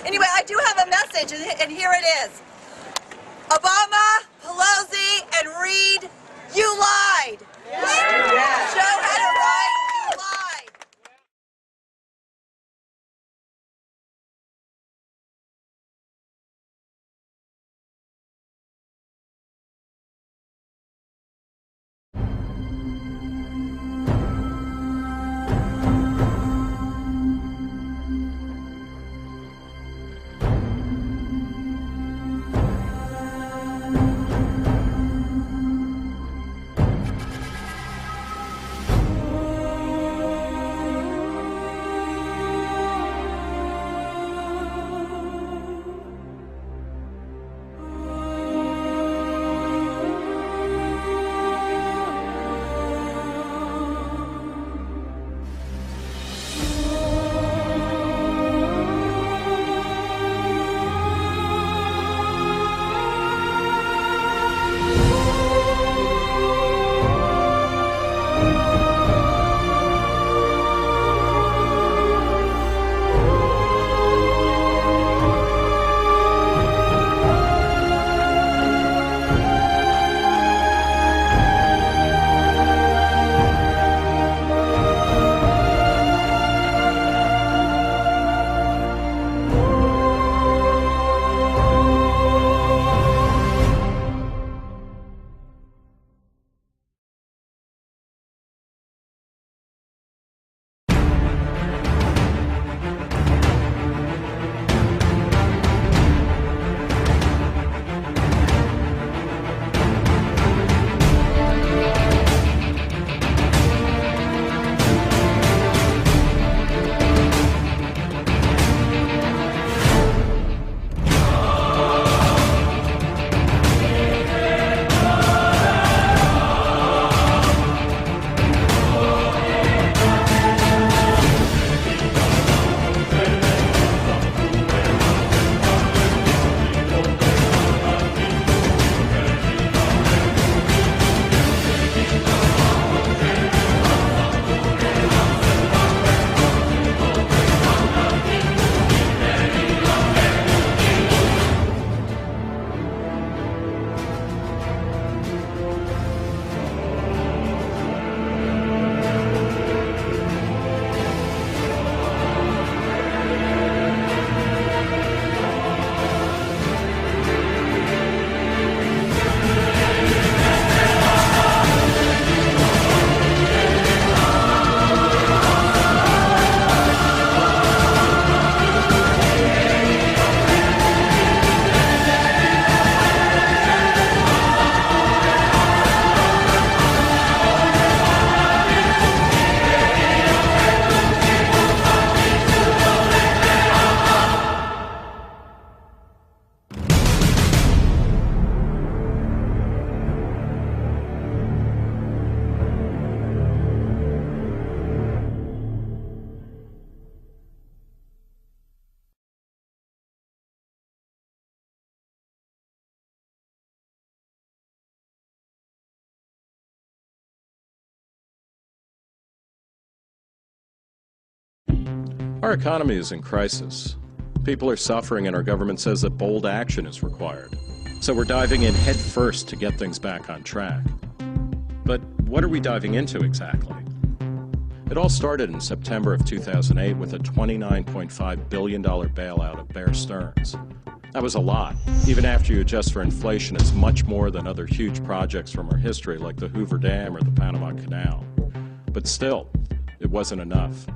Anyway, I do have a message, and here it is. Obama, Pelosi, and Reid, you lied. Yeah. Joe had it right, you lied. Our economy is in crisis. People are suffering and our government says that bold action is required. So we're diving in head first to get things back on track. But what are we diving into exactly? It all started in September of 2008 with a $29.5 billion bailout of Bear Stearns. That was a lot. Even after you adjust for inflation, it's much more than other huge projects from our history like the Hoover Dam or the Panama Canal. But still, it wasn't enough.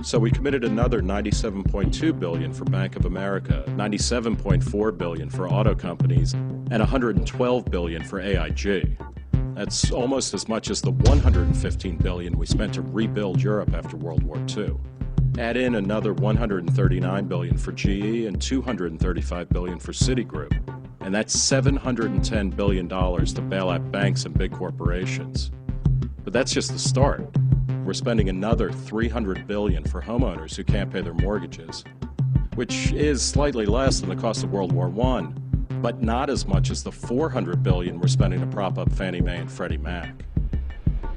So we committed another $97.2 billion for Bank of America, $97.4 billion for auto companies, and $112 billion for AIG. That's almost as much as the $115 billion we spent to rebuild Europe after World War II. Add in another $139 billion for GE and $235 billion for Citigroup, and that's $710 billion to bail out banks and big corporations. But that's just the start. We're spending another $300 billion for homeowners who can't pay their mortgages, which is slightly less than the cost of World War I, but not as much as the $400 billion we're spending to prop up Fannie Mae and Freddie Mac.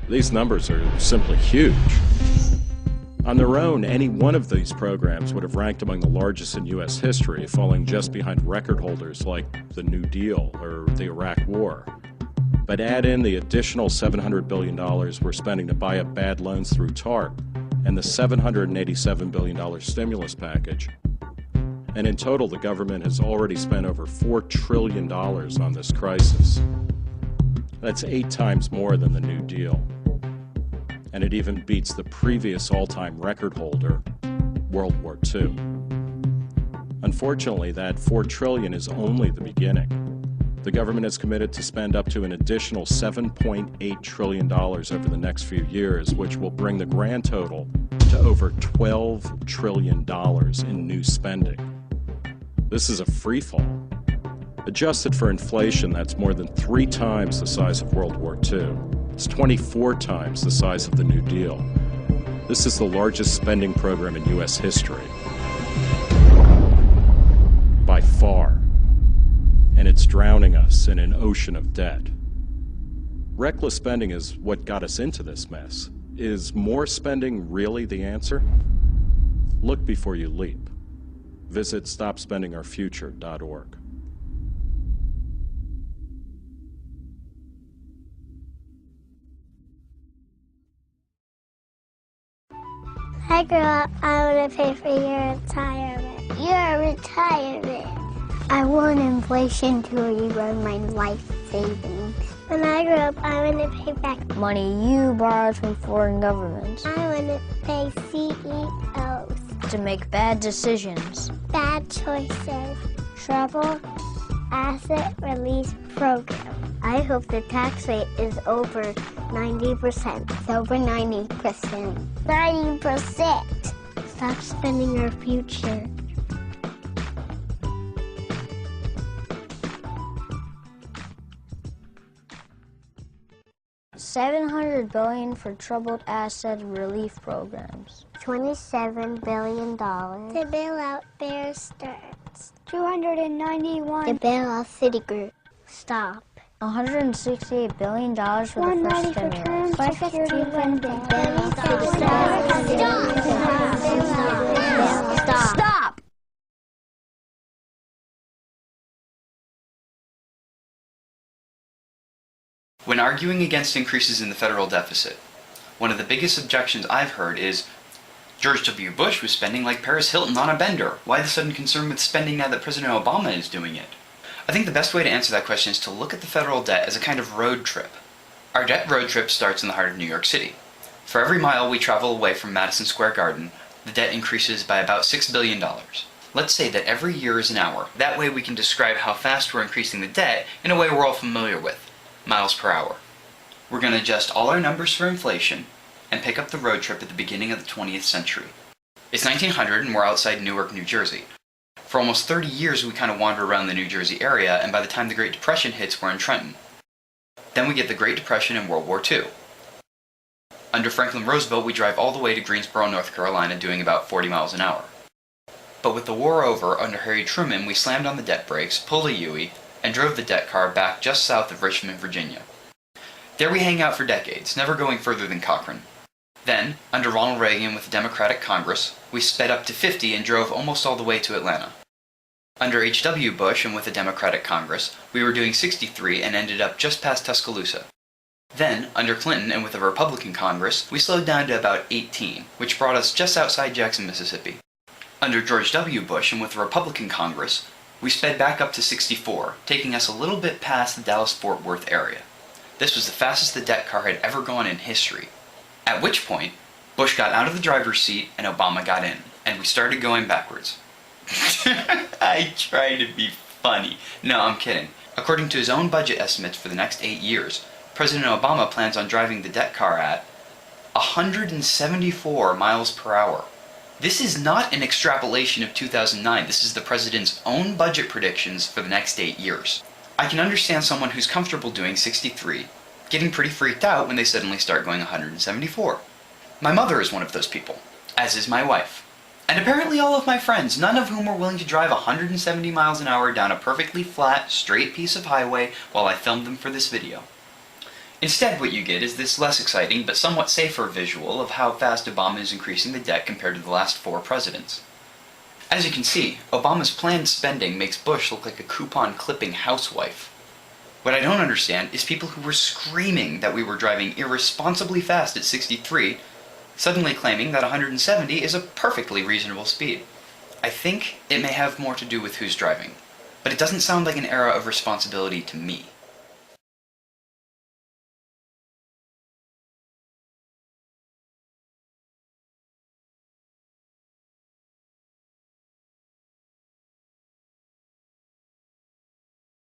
These numbers are simply huge. On their own, any one of these programs would have ranked among the largest in U.S. history, falling just behind record holders like the New Deal or the Iraq War. But add in the additional $700 billion we're spending to buy up bad loans through TARP and the $787 billion stimulus package. And in total, the government has already spent over $4 trillion on this crisis. That's 8 times more than the New Deal. And it even beats the previous all-time record holder, World War II. Unfortunately, that $4 trillion is only the beginning. The government is committed to spend up to an additional $7.8 trillion over the next few years, which will bring the grand total to over $12 trillion in new spending. This is a free fall. Adjusted for inflation, that's more than 3 times the size of World War II. It's 24 times the size of the New Deal. This is the largest spending program in U.S. history. By far. And it's drowning us in an ocean of debt. Reckless spending is what got us into this mess. Is more spending really the answer? Look before you leap. Visit StopSpendingOurFuture.org. I grew up, I want to pay for your retirement. Your retirement. I want inflation to rerun my life savings. When I grow up, I want to pay back money you borrowed from foreign governments. I want to pay CEOs. To make bad decisions. Bad choices. Trouble Asset Release Program. I hope the tax rate is over 90%. It's over 90%. 90%. Stop spending our future. $700 billion for troubled asset relief programs. $27 billion to bail out Bear Stearns. $291 to bail out Citigroup. Stop. $168 billion for the first stimulus. Stop. When arguing against increases in the federal deficit, one of the biggest objections I've heard is, George W. Bush was spending like Paris Hilton on a bender. Why the sudden concern with spending now that President Obama is doing it? I think the best way to answer that question is to look at the federal debt as a kind of road trip. Our debt road trip starts in the heart of New York City. For every mile we travel away from Madison Square Garden, the debt increases by about $6 billion. Let's say that every year is an hour. That way we can describe how fast we're increasing the debt in a way we're all familiar with. Miles per hour. We're going to adjust all our numbers for inflation and pick up the road trip at the beginning of the 20th century. It's 1900 and we're outside Newark, New Jersey. For almost 30 years we kind of wander around the New Jersey area, and by the time the Great Depression hits, we're in Trenton. Then we get the Great Depression and World War II. Under Franklin Roosevelt we drive all the way to Greensboro, North Carolina, doing about 40 miles an hour. But with the war over, under Harry Truman, we slammed on the debt brakes, pulled a U-ey, and drove the debt car back just south of Richmond, Virginia. There we hang out for decades, never going further than Cochrane. Then, under Ronald Reagan with the Democratic Congress, we sped up to 50 and drove almost all the way to Atlanta. Under H.W. Bush and with the Democratic Congress, we were doing 63 and ended up just past Tuscaloosa. Then, under Clinton and with the Republican Congress, we slowed down to about 18, which brought us just outside Jackson, Mississippi. Under George W. Bush and with the Republican Congress, we sped back up to 64, taking us a little bit past the Dallas-Fort Worth area. This was the fastest the debt car had ever gone in history. At which point, Bush got out of the driver's seat and Obama got in, and we started going backwards. I try to be funny. No, I'm kidding. According to his own budget estimates for the next 8 years, President Obama plans on driving the debt car at 174 miles per hour. This is not an extrapolation of 2009, this is the president's own budget predictions for the next 8 years. I can understand someone who's comfortable doing 63, getting pretty freaked out when they suddenly start going 174. My mother is one of those people, as is my wife. And apparently all of my friends, none of whom were willing to drive 170 miles an hour down a perfectly flat, straight piece of highway while I filmed them for this video. Instead, what you get is this less exciting but somewhat safer visual of how fast Obama is increasing the debt compared to the last 4 presidents. As you can see, Obama's planned spending makes Bush look like a coupon-clipping housewife. What I don't understand is people who were screaming that we were driving irresponsibly fast at 63, suddenly claiming that 170 is a perfectly reasonable speed. I think it may have more to do with who's driving, but it doesn't sound like an era of responsibility to me.